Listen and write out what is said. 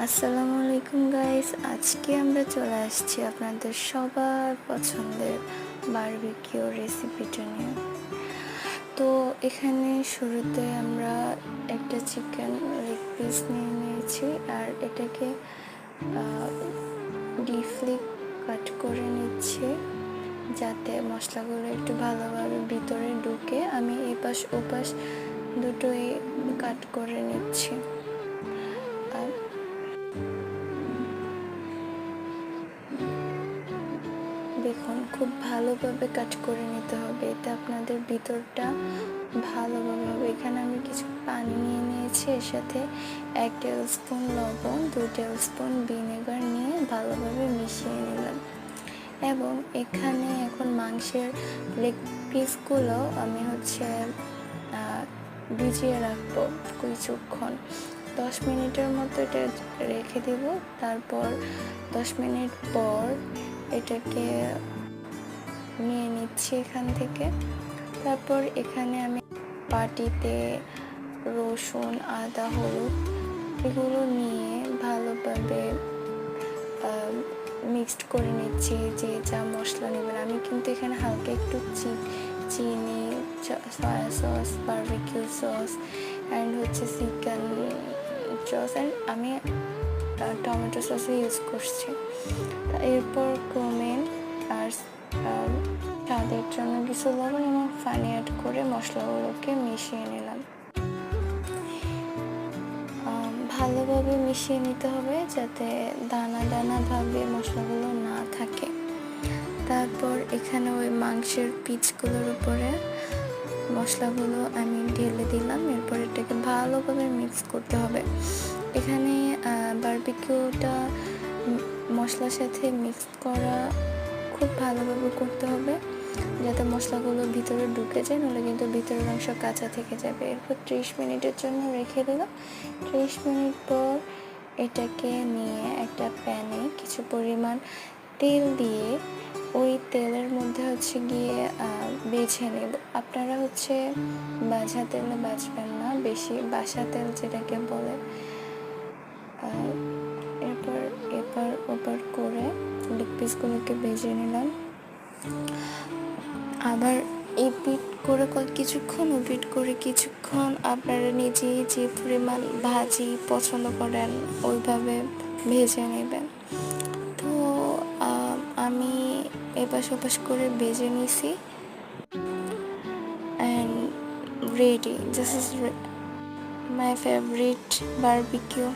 আসসালামু আলাইকুম গাইস, আজকে আমরা চলে আসছি আপনাদের সবার পছন্দের বারবিকিউ রেসিপিটা নিয়ে। তো এখানে শুরুতে আমরা একটা চিকেন লেগ পিস নিয়ে নিয়েছি, আর এটাকে ডিপলি কাট করে নিচ্ছি যাতে মশলাগুলো একটু ভালোভাবে ভিতরে ঢুকে। আমি এপাশ ওপাশ দুটোই কাট করে নিচ্ছি। দেখুন, খুব ভালোভাবে কাট করে নিতে হবে, এতে আপনাদের ভিতরটা ভালোভাবে হবে। এখানে আমি কিছু পানি নিয়ে নিয়েছি, এর সাথে 1 টেবিল স্পুন লবণ, 2 টেবিল স্পুন ভিনেগার নিয়ে ভালোভাবে মিশিয়ে নিলাম। এবং এখানে এখন মাংসের লেগ পিসগুলো আমি ভিজিয়ে রাখবো কিছুক্ষণ, 10 মিনিটের মতো এটা রেখে দিব। তারপর 10 মিনিট পর এটাকে নিয়ে নিচ্ছি এখান থেকে। তারপর এখানে আমি বাটিতে রসুন, আদা, হলুদ এগুলো নিয়ে ভালোভাবে মিক্সড করে নিচ্ছি, যে যা মশলা নেবেন। আমি কিন্তু এখানে হালকা একটু চিনি, soya sauce, barbecue sauce and chicken sauce and আমি টমেটো সসও ইউজ করছি। এরপর ক্রমেন আর স্বাদের জন্য কিছু লবণ এবং পানি অ্যাড করে মশলাগুলোকে মিশিয়ে নিলাম। ভালোভাবে মিশিয়ে নিতে হবে যাতে দানা দানা ভাবে মশলাগুলো না থাকে। তারপর এখানে ওই মাংসের পিসগুলোর উপরে মশলাগুলো আমি ঢেলে দিলাম। এরপর এটাকে ভালোভাবে মিক্স করতে হবে। এখানে বারবিকিউটা মশলার সাথে মিক্স করা খুব ভালোভাবে করতে হবে যাতে মশলাগুলো ভিতরে ঢুকে যায়, নাহলে কিন্তু ভিতরের অংশ কাঁচা থেকে যাবে। এরপর 30 মিনিটের জন্য রেখে দিলাম। 30 মিনিট পর এটাকে নিয়ে একটা প্যানে কিছু পরিমাণ তেল দিয়ে ওই তেলের মধ্যে গিয়ে বেছে নেব। আপনারা ভাজা তেলে বাছবেন না, বেশি বাসা তেল যেটাকে বলে। এরপর এপার ওপার করে লেগ পিসগুলোকে ভেজে নিলাম। আবার এপিট করে কিছুক্ষণ, ওপিট করে কিছুক্ষণ, আপনারা নিজেই যে পরিমাণ ভাজি পছন্দ করেন ওইভাবে ভেজে নেবেন। তো আমি এপাশ ওপাশ করে ভেজে নিছি and ready. This is my favourite barbecue.